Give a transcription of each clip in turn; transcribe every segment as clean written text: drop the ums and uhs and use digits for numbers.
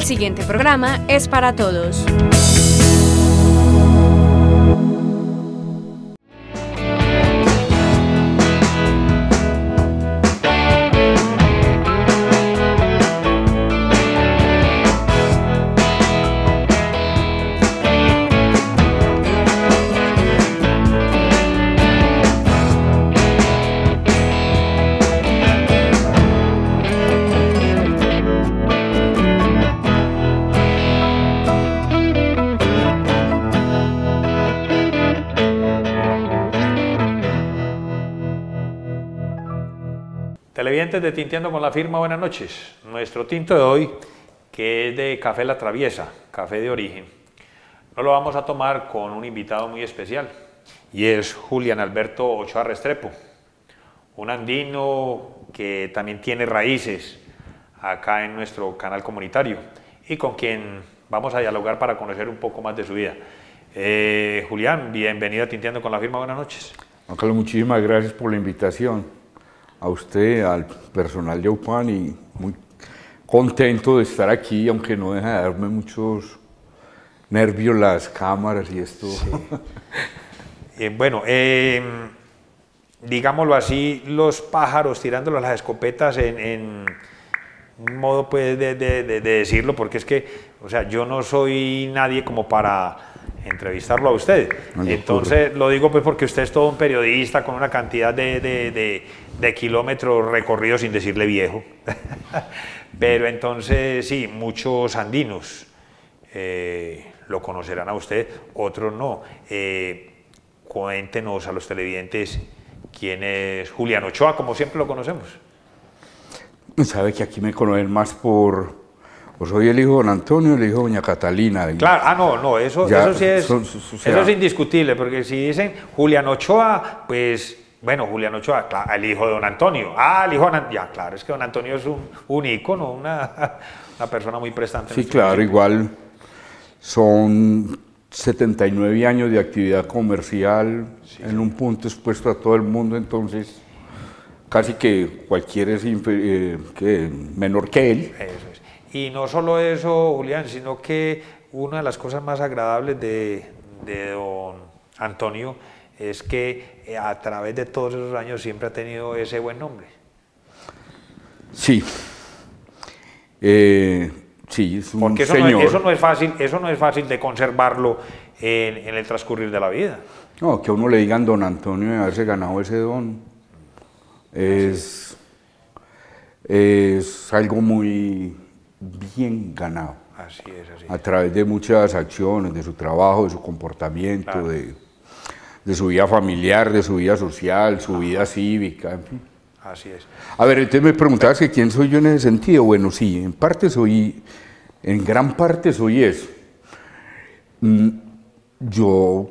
El siguiente programa es para todos. Televidentes de Tinteando con la Firma, buenas noches. Nuestro tinto de hoy, que es de Café La Traviesa, café de origen, nos lo vamos a tomar con un invitado muy especial, y es Julián Alberto Ochoa Restrepo, un andino que también tiene raíces acá en nuestro canal comunitario, y con quien vamos a dialogar para conocer un poco más de su vida. Julián, bienvenido a Tinteando con la Firma, buenas noches. Juan Carlos, muchísimas gracias por la invitación. A usted, al personal de UPAN, y muy contento de estar aquí, aunque no deja de darme muchos nervios las cámaras y esto. Sí. Bueno, digámoslo así, los pájaros tirándolo a las escopetas en un modo pues de decirlo, porque es que, o sea, yo no soy nadie como para entrevistarlo a usted. Entonces lo digo pues porque usted es todo un periodista con una cantidad de kilómetros recorridos, sin decirle viejo. Pero entonces sí, muchos andinos lo conocerán a usted, otros no. Cuéntenos a los televidentes quién es Julián Ochoa, como siempre lo conocemos. Sabe que aquí me conocen más por... Pues soy el hijo de don Antonio, el hijo de doña Catalina. Claro, no, eso sí es, eso es indiscutible, porque si dicen Julián Ochoa, pues, bueno, Julián Ochoa, claro, el hijo de don Antonio. El hijo de don Antonio, ya, claro, es que don Antonio es un ícono, una persona muy prestante. Sí, claro, igual son 79 años de actividad comercial, sí, en un punto expuesto a todo el mundo, entonces casi que cualquiera es menor que él. Eso es. Y no solo eso, Julián, sino que una de las cosas más agradables de don Antonio es que a través de todos esos años siempre ha tenido ese buen nombre. Sí. Sí, es un porque eso señor. Eso no es fácil de conservarlo en el transcurrir de la vida. No, que a uno le digan don Antonio de haberse ganado ese don es algo muy bien ganado. Así es. A través de muchas acciones, de su trabajo, de su comportamiento, claro, de su vida familiar, de su vida social, su vida cívica, en fin. Así es. A ver, entonces me preguntabas que quién soy yo en ese sentido. Bueno, sí, en gran parte soy eso. Yo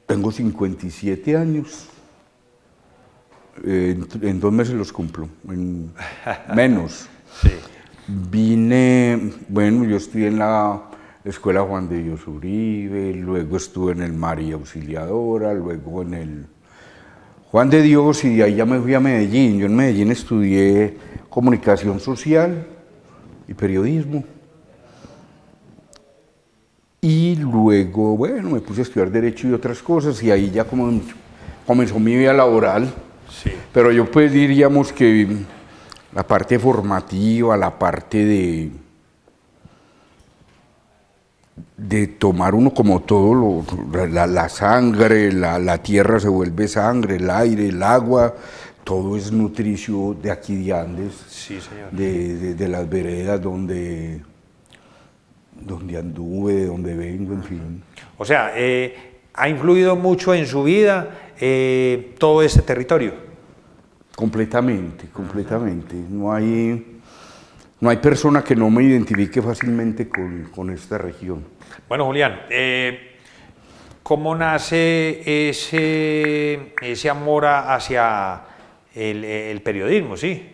tengo 57 años. En 2 meses los cumplo, en menos. Sí. Yo estudié en la Escuela Juan de Dios Uribe, luego estuve en el María Auxiliadora, luego en el Juan de Dios, y de ahí ya me fui a Medellín. Yo en Medellín estudié comunicación social y periodismo. Y luego, me puse a estudiar Derecho y otras cosas, y ahí ya comenzó mi vida laboral. Sí. Pero yo pues diríamos que la parte formativa, la parte de tomar uno como todo, la sangre, la tierra se vuelve sangre, el aire, el agua, todo es nutricio de aquí de Andes, sí, señor, de las veredas donde anduve, de donde vengo, en fin. O sea, ¿ha influido mucho en su vida todo este territorio? Completamente. No hay persona que no me identifique fácilmente con esta región. Bueno, Julián, ¿cómo nace ese amor hacia el periodismo, sí?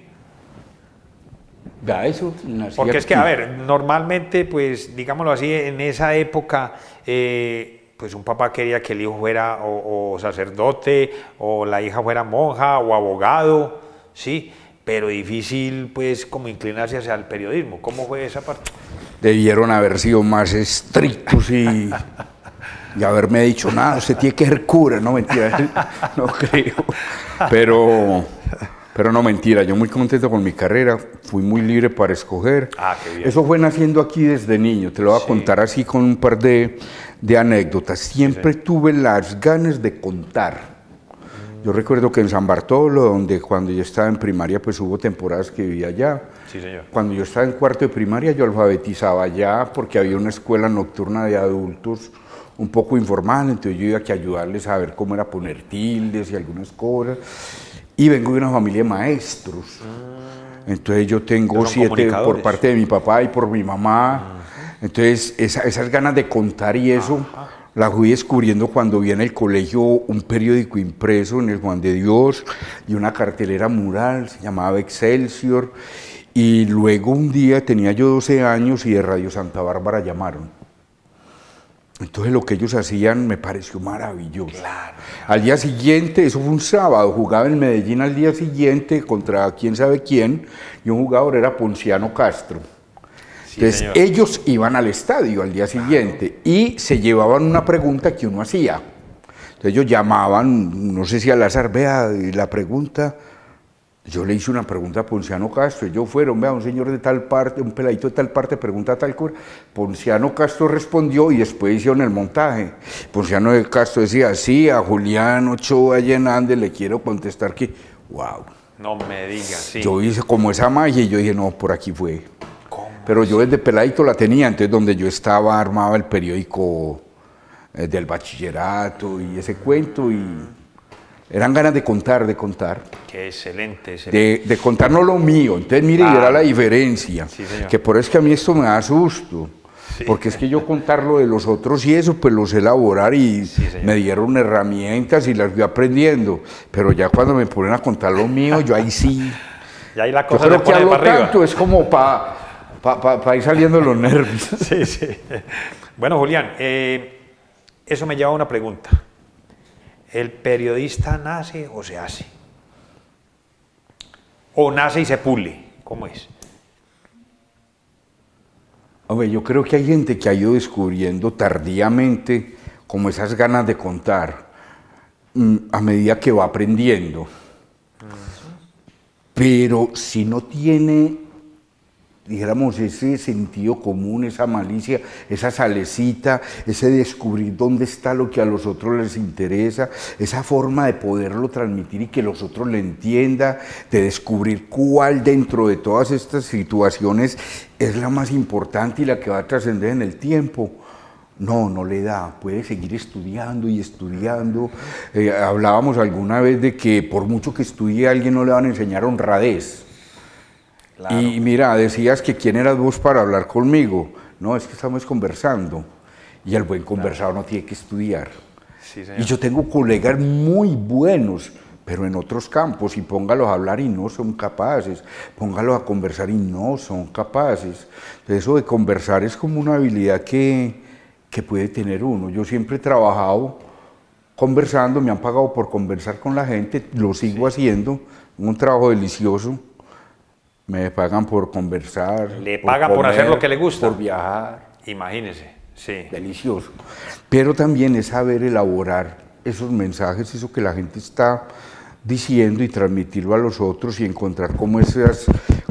Ya, eso nació. Porque es que, a ver, normalmente, pues, digámoslo así, en esa época, pues un papá quería que el hijo fuera o sacerdote, o la hija fuera monja, o abogado, ¿sí? Pero difícil, pues, como inclinarse hacia el periodismo. ¿Cómo fue esa parte? debieron haber sido más estrictos y haberme dicho, nada, usted tiene que ser cura. No, mentira, no creo. Pero no, mentira, yo muy contento con mi carrera, fui muy libre para escoger. Ah, qué bien. Eso fue naciendo aquí desde niño, te lo voy a contar así con un par de anécdotas. Siempre tuve las ganas de contar. Yo recuerdo que en San Bartolo, donde cuando yo estaba en primaria, pues hubo temporadas que vivía allá. Sí, señor. Cuando yo estaba en cuarto de primaria, yo alfabetizaba allá porque había una escuela nocturna de adultos un poco informal, entonces yo iba a ayudarles a ver cómo era poner tildes y algunas cosas. Y vengo de una familia de maestros. Entonces yo tengo 7 por parte de mi papá y por mi mamá. Entonces esas ganas de contar y eso las fui descubriendo cuando vi en el colegio un periódico impreso en el Juan de Dios y una cartelera mural, se llamaba Excelsior. Y luego un día tenía yo 12 años y de Radio Santa Bárbara llamaron. Entonces lo que ellos hacían me pareció maravilloso. Claro. Al día siguiente, eso fue un sábado, jugaba en Medellín al día siguiente contra quién sabe quién, y un jugador era Ponciano Castro. Sí, entonces señor. ellos iban al estadio al día siguiente y se llevaban una pregunta que uno hacía. Entonces ellos llamaban, no sé si al azar, vea, la pregunta... Yo le hice una pregunta a Ponciano Castro, ellos fueron, vea, un señor de tal parte, un peladito de tal parte, pregunta a tal cura. Ponciano Castro respondió y después hicieron el montaje. Ponciano Castro decía, sí, a Julián Ochoa Llenande le quiero contestar que, wow. No me digas, sí. Yo hice como esa magia y yo dije, no, por aquí fue. ¿Cómo? Pero yo desde peladito la tenía, entonces donde yo estaba armaba el periódico del bachillerato y ese cuento y... Eran ganas de contar, Qué excelente, excelente. de contar no lo mío. Entonces, mire, y era la diferencia. Sí, señor. Que por eso es que a mí esto me da susto. Sí. Porque es que yo contar lo de los otros y eso, pues lo sé elaborar y me dieron herramientas y las fui aprendiendo. Pero ya cuando me ponen a contar lo mío, yo ahí sí. Y ahí la cosa yo creo que hablo para arriba. tanto, es como para ir saliendo los nervios. Sí, sí. Bueno, Julián, eso me lleva a una pregunta. ¿El periodista nace o se hace? ¿O nace y se pule? ¿Cómo es? Hombre, yo creo que hay gente que ha ido descubriendo tardíamente como esas ganas de contar a medida que va aprendiendo. Pero si no tiene, dijéramos, ese sentido común, esa malicia, esa salecita, ese descubrir dónde está lo que a los otros les interesa, esa forma de poderlo transmitir y que los otros le entiendan, de descubrir cuál dentro de todas estas situaciones es la más importante y la que va a trascender en el tiempo. No le da, puede seguir estudiando y estudiando. Hablábamos alguna vez de que por mucho que estudie alguien no le van a enseñar honradez. Claro. Y mira, decías que quién eras vos para hablar conmigo. No, es que estamos conversando. Y el buen conversador no tiene que estudiar. Sí, señor. Y yo tengo colegas muy buenos, pero en otros campos, y póngalos a hablar y no son capaces. Póngalos a conversar y no son capaces. Entonces, eso de conversar es como una habilidad que puede tener uno. Yo siempre he trabajado conversando, me han pagado por conversar con la gente, lo sigo haciendo, un trabajo delicioso. Me pagan por conversar. Le pagan por hacer lo que le gusta. Por viajar. Imagínese, sí. Delicioso. Pero también es saber elaborar esos mensajes, eso que la gente está diciendo y transmitirlo a los otros y encontrar como esas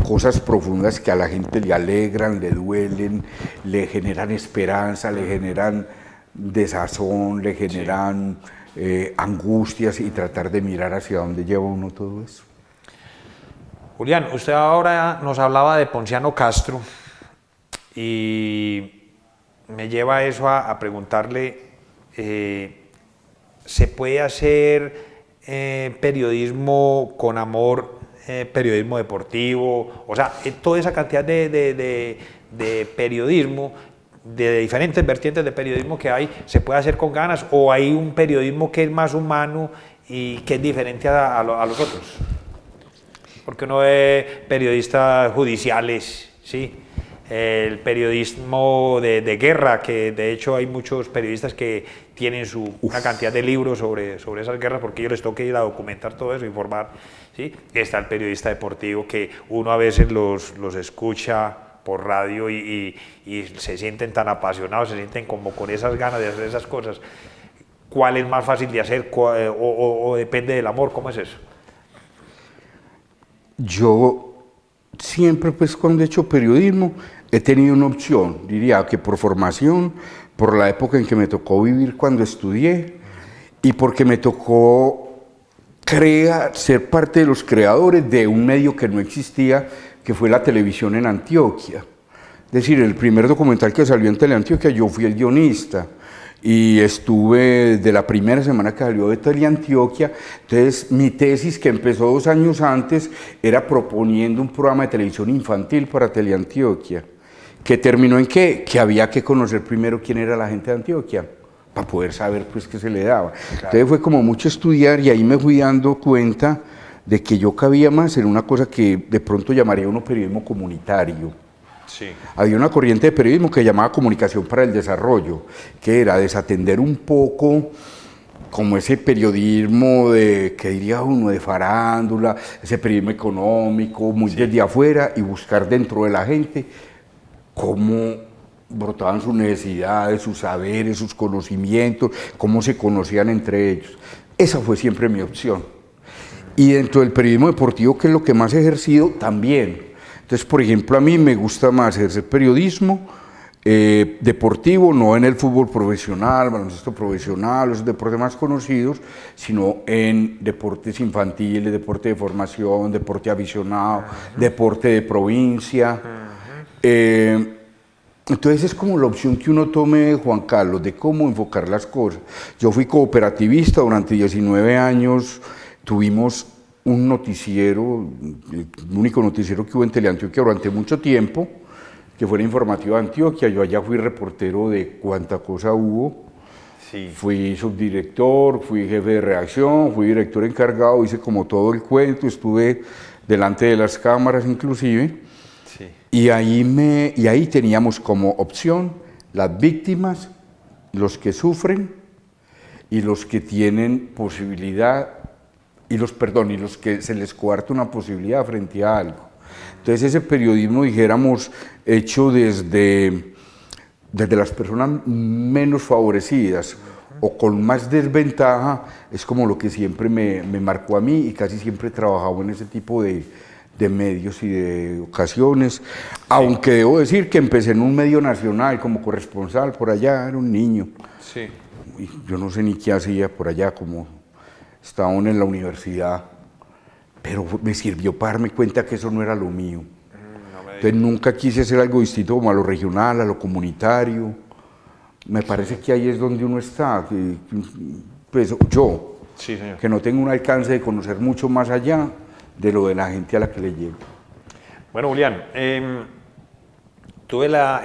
cosas profundas que a la gente le alegran, le duelen, le generan esperanza, le generan desazón, le generan angustias y tratar de mirar hacia dónde lleva uno todo eso. Julián, usted ahora nos hablaba de Ponciano Castro y me lleva eso a preguntarle, ¿se puede hacer periodismo con amor, periodismo deportivo? O sea, toda esa cantidad de periodismo, de diferentes vertientes de periodismo que hay, ¿se puede hacer con ganas o hay un periodismo que es más humano y que es diferente a los otros? Porque uno ve periodistas judiciales, ¿sí? El periodismo de guerra, que de hecho hay muchos periodistas que tienen una cantidad de libros sobre esas guerras, porque ellos les toca ir a documentar todo eso, informar, ¿sí? Está el periodista deportivo, que uno a veces los escucha por radio y se sienten tan apasionados, se sienten como con esas ganas de hacer esas cosas. ¿Cuál es más fácil de hacer o depende del amor? ¿Cómo es eso? Yo siempre, pues, cuando he hecho periodismo, he tenido una opción, diría que por formación, por la época en que me tocó vivir cuando estudié y porque me tocó ser parte de los creadores de un medio que no existía, que fue la televisión en Antioquia. Es decir, el primer documental que salió en Teleantioquia, yo fui el guionista. Y estuve de la primera semana que salió de Teleantioquia. Entonces mi tesis, que empezó 2 años antes, era proponiendo un programa de televisión infantil para Teleantioquia, que terminó en que había que conocer primero quién era la gente de Antioquia para poder saber, pues, qué se le daba. Claro. Entonces fue como mucho estudiar y ahí me fui dando cuenta de que yo cabía más en una cosa que de pronto llamaría uno periodismo comunitario. Sí. Había una corriente de periodismo que llamaba comunicación para el desarrollo, que era desatender un poco como ese periodismo de, ¿qué diría uno?, de farándula, ese periodismo económico, muy desde afuera, y buscar dentro de la gente cómo brotaban sus necesidades, sus saberes, sus conocimientos, cómo se conocían entre ellos. Esa fue siempre mi opción. Y dentro del periodismo deportivo, que es lo que más he ejercido, también. Entonces, por ejemplo, a mí me gusta más ejercer periodismo deportivo, no en el fútbol profesional, baloncesto profesional, los deportes más conocidos, sino en deportes infantiles, deporte de formación, deporte aficionado, deporte de provincia. Entonces es como la opción que uno tome, Juan Carlos, de cómo enfocar las cosas. Yo fui cooperativista durante 19 años, tuvimos un noticiero, el único noticiero que hubo en Teleantioquia durante mucho tiempo, que fue el Informativo de Antioquia. Yo allá fui reportero de cuánta cosa hubo. Sí. Fui subdirector, fui jefe de redacción, fui director encargado, hice como todo el cuento, estuve delante de las cámaras inclusive. Sí. Y ahí teníamos como opción las víctimas, los que sufren y los que tienen posibilidad, y los que se les coarta una posibilidad frente a algo. Entonces ese periodismo, dijéramos, hecho desde las personas menos favorecidas o con más desventaja, es como lo que siempre me marcó a mí, y casi siempre he trabajado en ese tipo de medios y de ocasiones, aunque debo decir que empecé en un medio nacional como corresponsal por allá, era un niño. Sí. Y yo no sé ni qué hacía por allá, como estaba aún en la universidad, pero me sirvió para darme cuenta que eso no era lo mío. Entonces nunca quise hacer algo distinto como a lo regional, a lo comunitario. Me parece que ahí es donde uno está, pues yo, sí, señor, que no tengo un alcance de conocer mucho más allá de lo de la gente a la que le llego. Bueno, Julián, he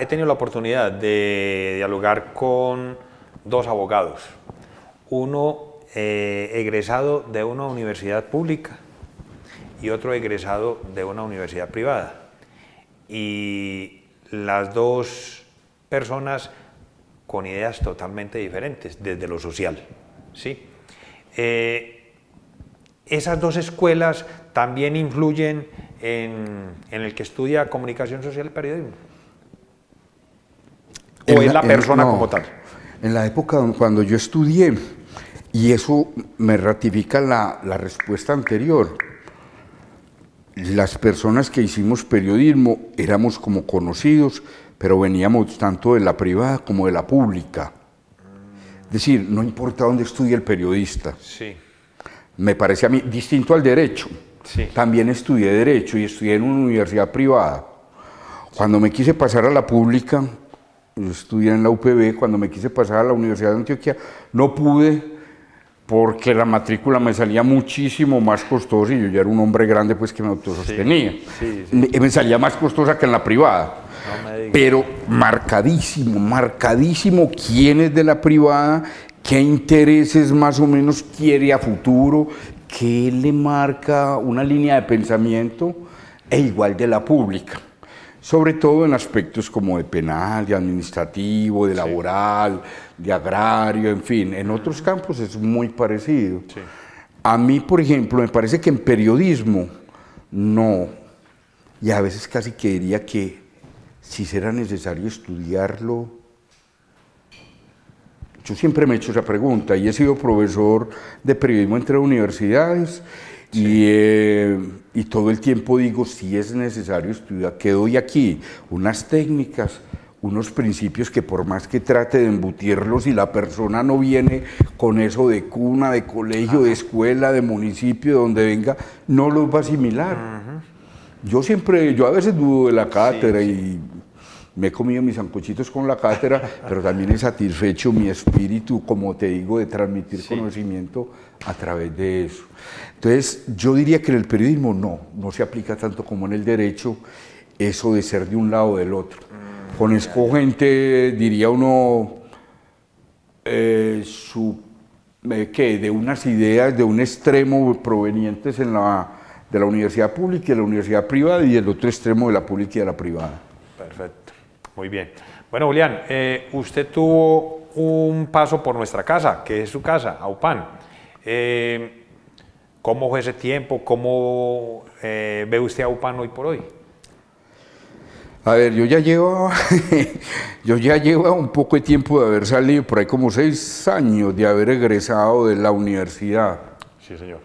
tenido la oportunidad de dialogar con 2 abogados, uno egresado de una universidad pública y otro egresado de una universidad privada, y las 2 personas con ideas totalmente diferentes desde lo social, ¿sí? Esas 2 escuelas también influyen en el que estudia comunicación social y periodismo, ¿o es la persona como tal? En la época cuando yo estudié, y eso me ratifica la respuesta anterior, las personas que hicimos periodismo éramos como conocidos, pero veníamos tanto de la privada como de la pública. Es decir, no importa dónde estudie el periodista. Sí. Me parece a mí distinto al derecho. Sí. También estudié derecho y estudié en una universidad privada. Cuando me quise pasar a la pública, yo estudié en la UPB, cuando me quise pasar a la Universidad de Antioquia, no pude, porque la matrícula me salía muchísimo más costosa y yo ya era un hombre grande, pues, que me autosostenía. Sí, sí, sí. Me salía más costosa que en la privada. No me digas. Pero marcadísimo quién es de la privada, qué intereses más o menos quiere a futuro, qué le marca una línea de pensamiento, e igual de la pública. Sobre todo en aspectos como de penal, de administrativo, de laboral, de agrario, en fin. En otros campos es muy parecido. Sí. A mí, por ejemplo, me parece que en periodismo no, y a veces casi que diría que si será necesario estudiarlo. Yo siempre me he hecho esa pregunta y he sido profesor de periodismo entre universidades y todo el tiempo digo, si es necesario estudiar, que doy aquí unas técnicas, unos principios que por más que trate de embutirlos, si la persona no viene con eso de cuna, de colegio, de escuela, de municipio, de donde venga, no los va a asimilar. Yo a veces dudo de la cátedra y me he comido mis sancochitos con la cátedra, pero también he satisfecho mi espíritu, como te digo, de transmitir conocimiento a través de eso. Entonces, yo diría que en el periodismo no se aplica tanto como en el derecho eso de ser de un lado o del otro. Conozco gente, diría uno, de unas ideas de un extremo provenientes de la universidad pública y de la universidad privada y del otro extremo de la pública y de la privada. Perfecto. Muy bien. Bueno, Julián, usted tuvo un paso por nuestra casa, que es su casa, AUPAN. ¿Cómo fue ese tiempo? ¿Cómo ve usted a AUPAN hoy por hoy? A ver, yo ya llevo un poco de tiempo de haber salido, por ahí como 6 años de haber egresado de la universidad. Sí, señor.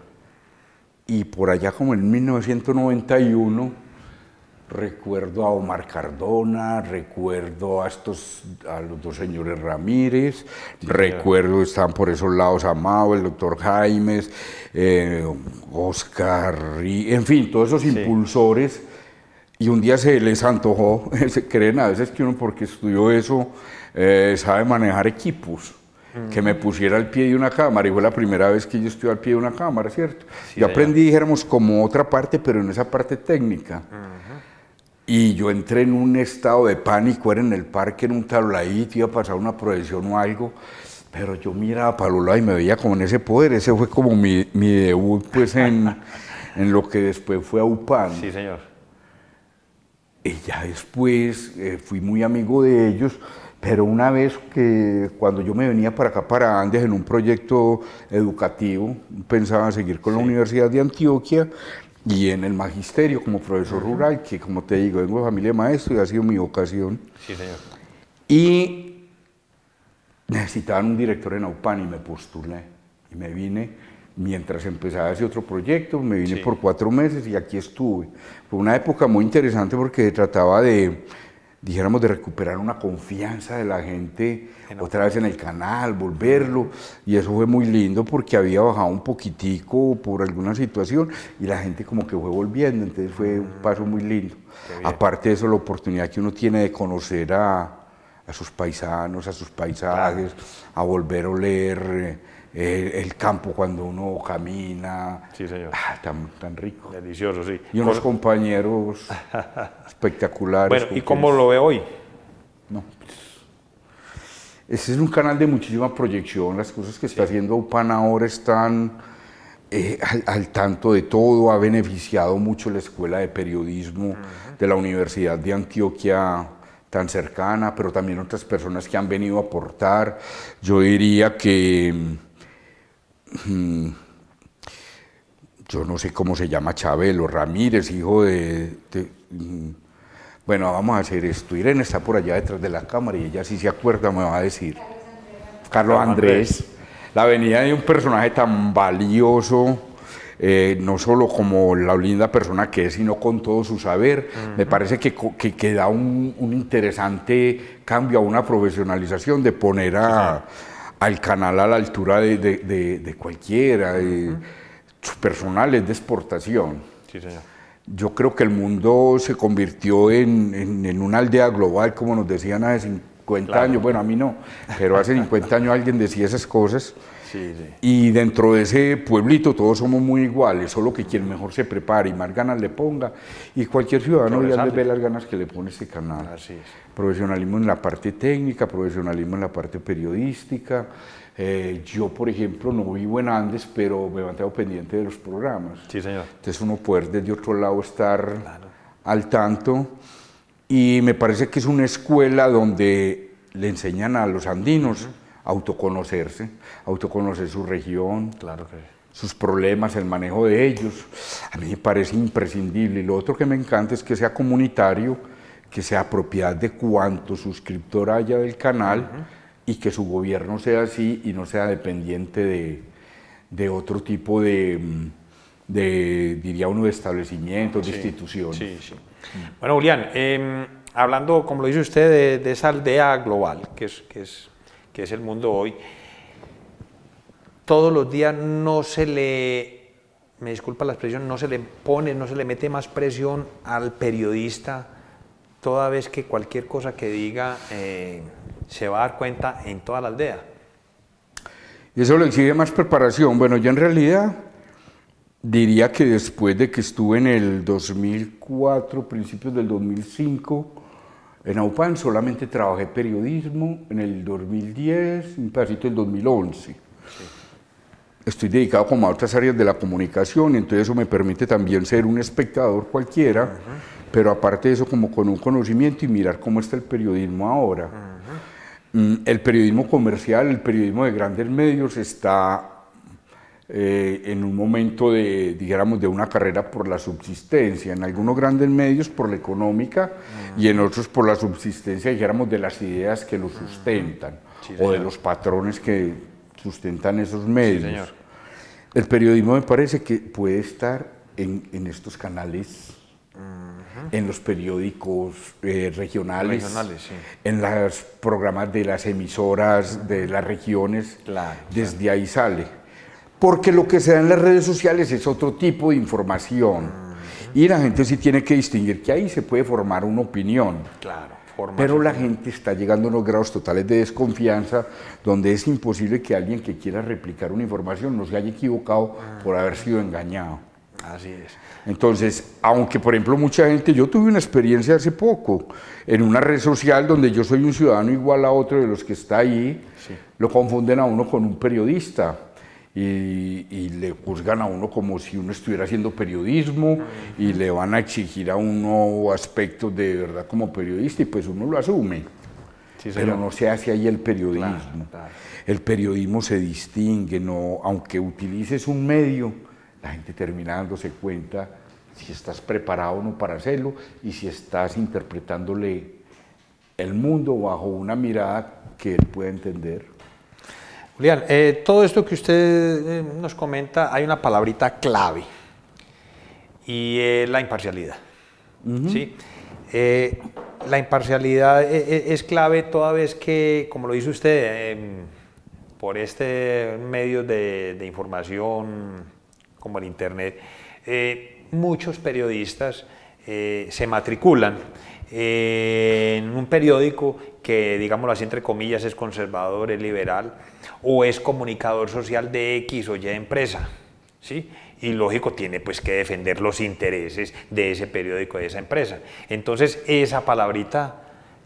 Y por allá como en 1991... recuerdo a Omar Cardona, recuerdo a los dos señores Ramírez, recuerdo, estaban por esos lados Amado, el doctor Jaimes, Oscar, en fin, todos esos impulsores, y un día se les antojó, se creen a veces que uno porque estudió eso sabe manejar equipos, que me pusiera al pie de una cámara, y fue la primera vez que yo estuve al pie de una cámara, ¿cierto? Yo aprendí, dijéramos, como otra parte, pero en esa parte técnica. Y yo entré en un estado de pánico, era en el parque, en un tabladito, iba a pasar una procesión o algo, pero yo miraba para los lados y me veía como en ese poder. Ese fue como mi debut pues, en lo que después fue AUPAN. Sí, señor. Y ya después fui muy amigo de ellos, pero una vez que cuando yo me venía para acá, para Andes, en un proyecto educativo, pensaba seguir con la Universidad de Antioquia, y en el magisterio como profesor rural, que como te digo, vengo de familia de maestro y ha sido mi vocación. Sí, señor. Y necesitaban un director en AUPAN y me postulé. Y me vine, mientras empezaba ese otro proyecto, me vine por 4 meses y aquí estuve. Fue una época muy interesante porque se trataba de, dijéramos, de recuperar una confianza de la gente otra vez en el canal, volverlo, y eso fue muy lindo porque había bajado un poquitico por alguna situación y la gente como que fue volviendo, entonces fue un paso muy lindo. Aparte de eso, la oportunidad que uno tiene de conocer a sus paisanos, a sus paisajes, a volver a oler el campo cuando uno camina. Sí, señor. Tan rico. Delicioso, sí. Y unos compañeros espectaculares. Bueno, ¿y cómo lo ve hoy? No. Ese es un canal de muchísima proyección. Las cosas que está haciendo AUPAN ahora están al tanto de todo. Ha beneficiado mucho la Escuela de Periodismo de la Universidad de Antioquia, tan cercana, pero también otras personas que han venido a aportar. Yo diría que yo no sé cómo se llama, Chabelo Ramírez, hijo bueno, vamos a hacer esto. Irene está por allá detrás de la cámara y ella, si se acuerda, me va a decir. Carlos Andrés. La venida de un personaje tan valioso, no solo como la linda persona que es, sino con todo su saber. Me parece que da un interesante cambio, a una profesionalización, de poner al canal a la altura de cualquiera. Su personal es de exportación. Sí, señor. Yo creo que el mundo se convirtió en una aldea global, como nos decían hace 50 años. Bueno, a mí no, pero hace 50 años alguien decía esas cosas. Sí, sí. Y dentro de ese pueblito todos somos muy iguales, solo que quien mejor se prepare y más ganas le ponga, y cualquier ciudadano ya le ve las ganas que le pone este canal. Así es. Profesionalismo en la parte técnica, profesionalismo en la parte periodística. Yo, por ejemplo, no vivo en Andes, pero me he mantenido pendiente de los programas. Sí, señor. Entonces uno poder desde otro lado estar al tanto, y me parece que es una escuela donde le enseñan a los andinos a autoconocerse, autoconocer su región, sus problemas, el manejo de ellos. A mí me parece imprescindible, y lo otro que me encanta es que sea comunitario, que sea propiedad de cuanto suscriptor haya del canal y que su gobierno sea así y no sea dependiente de otro tipo diría uno, de establecimientos, de instituciones. Sí, sí. Bueno, Julián, hablando, como lo dice usted, de esa aldea global, que es el mundo hoy, todos los días no se le, me disculpa la expresión, no se le pone, no se le mete más presión al periodista toda vez que cualquier cosa que diga se va a dar cuenta en toda la aldea. Y eso le exige más preparación. Bueno, yo en realidad diría que después de que estuve en el 2004, principios del 2005, en AUPAN solamente trabajé periodismo, en el 2010, un pedacito del 2011. Sí. Estoy dedicado como a otras áreas de la comunicación, entonces eso me permite también ser un espectador cualquiera, pero aparte de eso como con un conocimiento y mirar cómo está el periodismo ahora. El periodismo comercial, el periodismo de grandes medios está en un momento de, digamos, de una carrera por la subsistencia, en algunos grandes medios por la económica y en otros por la subsistencia, dijéramos, de las ideas que lo sustentan o de los patrones que sustentan esos medios. Sí, señor. El periodismo me parece que puede estar en estos canales, en los periódicos regionales, sí, en los programas de las emisoras de las regiones, desde ahí sale. Porque lo que se da en las redes sociales es otro tipo de información y la gente sí tiene que distinguir que ahí se puede formar una opinión. Claro. Pero la gente está llegando a unos grados totales de desconfianza donde es imposible que alguien que quiera replicar una información no se haya equivocado por haber sido engañado. Así es. Entonces, aunque por ejemplo mucha gente, yo tuve una experiencia hace poco en una red social donde yo soy un ciudadano igual a otro de los que está ahí, lo confunden a uno con un periodista. Y le juzgan a uno como si uno estuviera haciendo periodismo y le van a exigir a uno aspectos de verdad como periodista y pues uno lo asume, pero no se hace ahí el periodismo. Claro. El periodismo se distingue, no, aunque utilices un medio, la gente termina dándose cuenta si estás preparado o no para hacerlo y si estás interpretándole el mundo bajo una mirada que él pueda entender. Julián, todo esto que usted nos comenta, hay una palabrita clave y es la imparcialidad. ¿Sí? La imparcialidad es clave toda vez que, como lo dice usted, por este medio de información como el Internet, muchos periodistas se matriculan en un periódico que, digámoslo así, entre comillas, es conservador, es liberal, o es comunicador social de X o Y empresa, ¿sí? Y lógico, tiene pues que defender los intereses de ese periódico, de esa empresa. Entonces, esa palabrita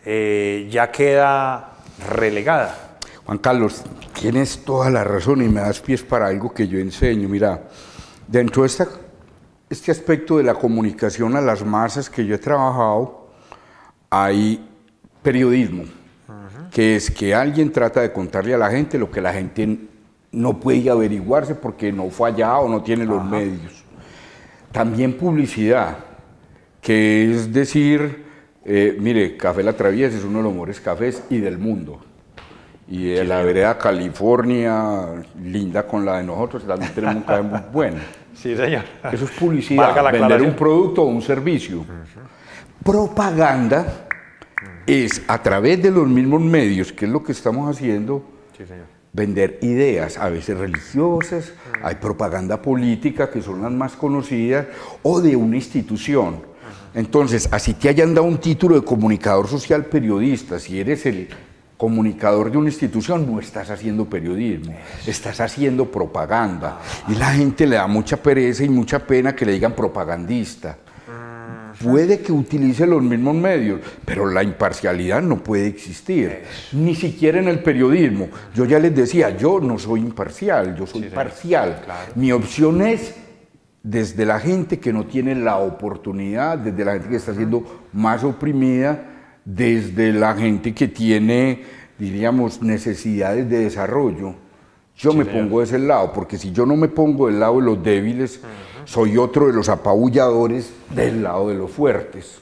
ya queda relegada. Juan Carlos, tienes toda la razón y me das pies para algo que yo enseño. Mira, dentro de este aspecto de la comunicación a las masas que yo he trabajado, hay periodismo, que es que alguien trata de contarle a la gente lo que la gente no puede averiguarse porque no fue allá o no tiene los medios. También publicidad, que es decir, mire, Café La Traviesa es uno de los mejores cafés y del mundo. Y de la vereda California, linda con la de nosotros, también tenemos un café muy bueno. Sí, señor. Eso es publicidad, vender un producto o un servicio. Propaganda es a través de los mismos medios, que es lo que estamos haciendo, vender ideas, a veces religiosas, hay propaganda política, que son las más conocidas, o de una institución. Entonces, así te hayan dado un título de comunicador social periodista, si eres el comunicador de una institución, no estás haciendo periodismo, estás haciendo propaganda. Y la gente le da mucha pereza y mucha pena que le digan propagandista. Puede que utilice los mismos medios, pero la imparcialidad no puede existir, ni siquiera en el periodismo. Yo ya les decía, yo no soy imparcial, yo soy parcial. Claro. Mi opción es desde la gente que no tiene la oportunidad, desde la gente que está siendo más oprimida, desde la gente que tiene, diríamos, necesidades de desarrollo. Yo me pongo de ese lado, porque si yo no me pongo del lado de los débiles, soy otro de los apabulladores del lado de los fuertes.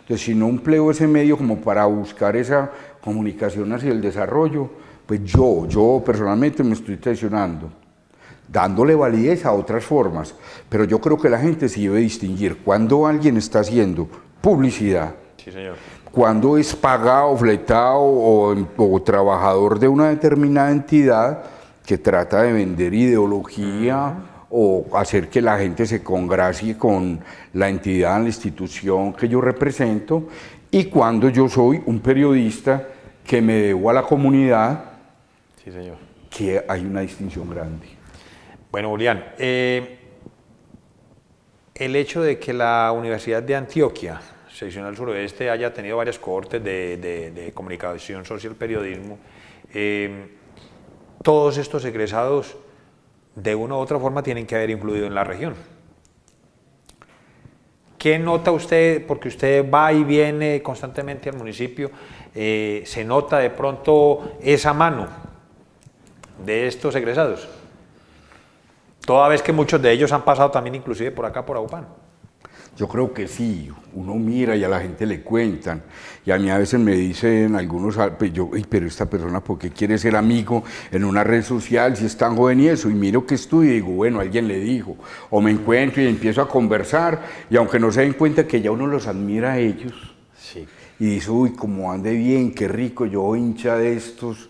Entonces, si no empleo ese medio como para buscar esa comunicación hacia el desarrollo, pues yo personalmente me estoy traicionando, dándole validez a otras formas. Pero yo creo que la gente sí debe distinguir cuando alguien está haciendo publicidad, Sí, señor. cuando es pagado, fletado o trabajador de una determinada entidad que trata de vender ideología o hacer que la gente se congracie con la entidad, la institución que yo represento, y cuando yo soy un periodista que me debo a la comunidad, Sí, señor. que hay una distinción grande. Bueno, Julián, el hecho de que la Universidad de Antioquia, seccional suroeste, haya tenido varias cohortes de comunicación social, periodismo, todos estos egresados de una u otra forma tienen que haber influido en la región. ¿Qué nota usted, porque usted va y viene constantemente al municipio, se nota de pronto esa mano de estos egresados? Toda vez que muchos de ellos han pasado también inclusive por acá, por AUPAN. Yo creo que sí, uno mira y a la gente le cuentan, y a mí a veces me dicen algunos, pues yo, pero esta persona, ¿por qué quiere ser amigo en una red social si es tan joven y eso? Y miro que estudia y digo, bueno, alguien le dijo, o me encuentro y empiezo a conversar, y aunque no se den cuenta que ya uno los admira a ellos, Sí. y dice, uy, cómo ande bien, qué rico, yo hincha de estos,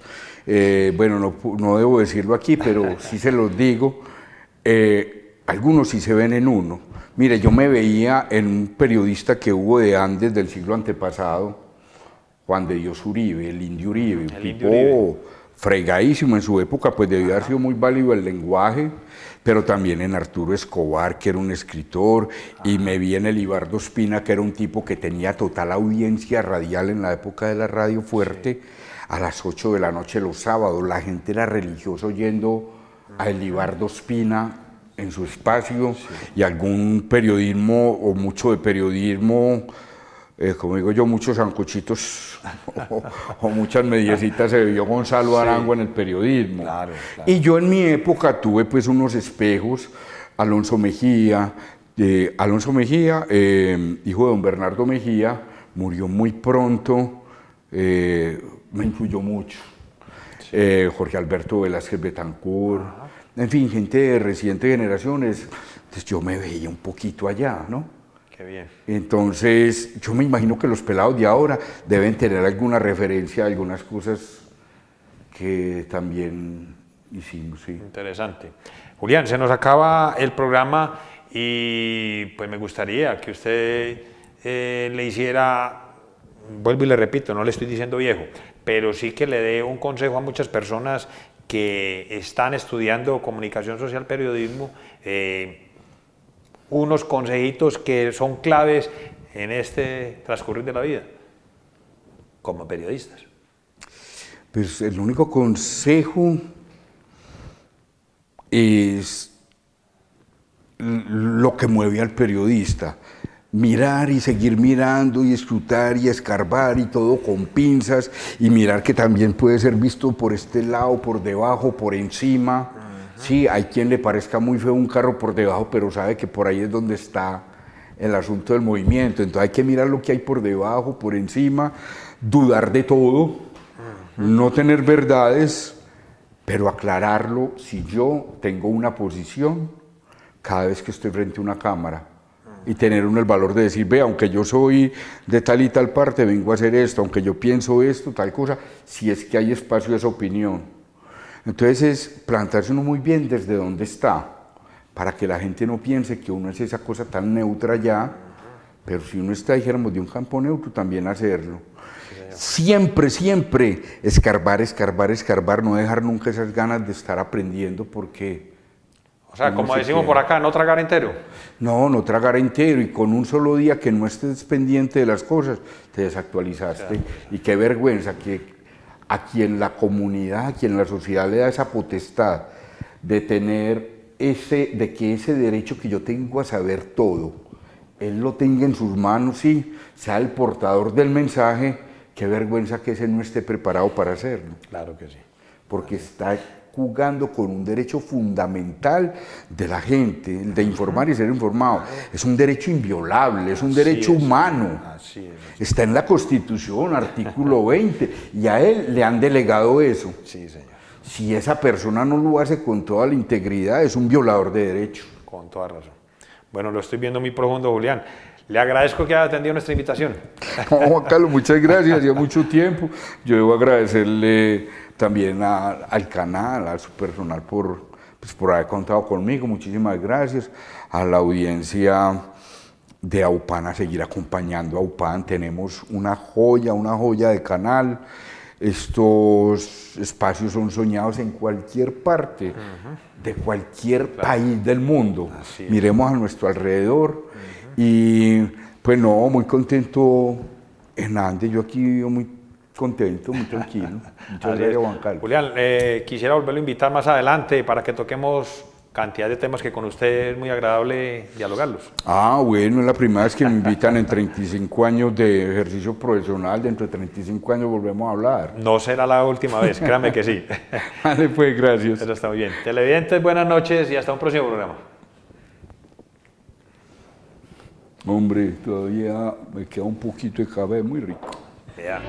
bueno, no debo decirlo aquí, pero sí se los digo, algunos sí se ven en uno. Mire, yo me veía en un periodista que hubo de Andes del siglo antepasado, Juan de Dios Uribe, el Indio Uribe, un tipo fregadísimo en su época, pues debió haber sido muy válido el lenguaje, pero también en Arturo Escobar, que era un escritor, y me vi en el Ibardo Espina, que era un tipo que tenía total audiencia radial en la época de la radio fuerte, a las 8 de la noche los sábados, la gente era religiosa oyendo a Elibardo Espina en su espacio, y algún periodismo, o mucho de periodismo, como digo yo, muchos sancochitos o muchas mediecitas se bebió Gonzalo Arango en el periodismo. Claro. Y yo en mi época tuve pues unos espejos, Alonso Mejía, hijo de don Bernardo Mejía, murió muy pronto, me influyó mucho. Jorge Alberto Velázquez Betancourt, en fin, gente de recientes generaciones. Entonces yo me veía un poquito allá, ¿no? Qué bien. Entonces yo me imagino que los pelados de ahora deben tener alguna referencia a algunas cosas que también hicimos, sí. Interesante. Julián, se nos acaba el programa y pues me gustaría que usted le hiciera, vuelvo y le repito, no le estoy diciendo viejo, pero sí que le dé un consejo a muchas personas que están estudiando comunicación social, periodismo, unos consejitos que son claves en este transcurrir de la vida, como periodistas. Pues el único consejo es lo que mueve al periodista. Mirar y seguir mirando y escrutar y escarbar y todo con pinzas, y mirar que también puede ser visto por este lado, por debajo, por encima. Sí, hay quien le parezca muy feo un carro por debajo, pero sabe que por ahí es donde está el asunto del movimiento. Entonces hay que mirar lo que hay por debajo, por encima, dudar de todo, no tener verdades, pero aclararlo si yo tengo una posición cada vez que estoy frente a una cámara. Y tener uno el valor de decir, ve, aunque yo soy de tal y tal parte, vengo a hacer esto, aunque yo pienso esto, tal cosa, si es que hay espacio a esa opinión. Entonces es plantarse uno muy bien desde donde está, para que la gente no piense que uno es esa cosa tan neutra ya, pero si uno está, dijéramos, de un campo neutro, también hacerlo. Siempre, siempre escarbar, escarbar, escarbar, no dejar nunca esas ganas de estar aprendiendo, porque... O sea, como decimos por acá, no tragar entero. No tragar entero, y con un solo día que no estés pendiente de las cosas, te desactualizaste. Claro. Y qué vergüenza que a quien la comunidad, a quien la sociedad le da esa potestad de tener de que ese derecho que yo tengo a saber todo, él lo tenga en sus manos y sea el portador del mensaje. Qué vergüenza que ese no esté preparado para hacerlo. Claro que sí. Porque está jugando con un derecho fundamental de la gente, el de informar y ser informado. Es un derecho inviolable, es un derecho humano. Así es. Está en la Constitución, artículo 20, y a él le han delegado eso. Sí, señor. Si esa persona no lo hace con toda la integridad, es un violador de derechos. Con toda razón. Bueno, lo estoy viendo muy profundo, Julián. Le agradezco que haya atendido nuestra invitación. No, Juan Carlos, muchas gracias, hacía mucho tiempo. Yo debo agradecerle también al canal, a su personal por haber contado conmigo, muchísimas gracias. A la audiencia de AUPAN, a seguir acompañando a AUPAN, tenemos una joya de canal. Estos espacios son soñados en cualquier parte, de cualquier país del mundo. Miremos a nuestro alrededor. Y pues no, muy contento, Hernández, yo aquí vivo muy contento, muy tranquilo. Muchas gracias, Juan Carlos. Julián, quisiera volverlo a invitar más adelante para que toquemos cantidad de temas que con usted es muy agradable dialogarlos. Ah, bueno, es la primera vez que me invitan en 35 años de ejercicio profesional, dentro de 35 años volvemos a hablar. No será la última vez, créame que sí. Vale, pues, gracias. Eso está muy bien. Televidentes, buenas noches y hasta un próximo programa. Hombre, todavía me queda un poquito de café muy rico. Ya.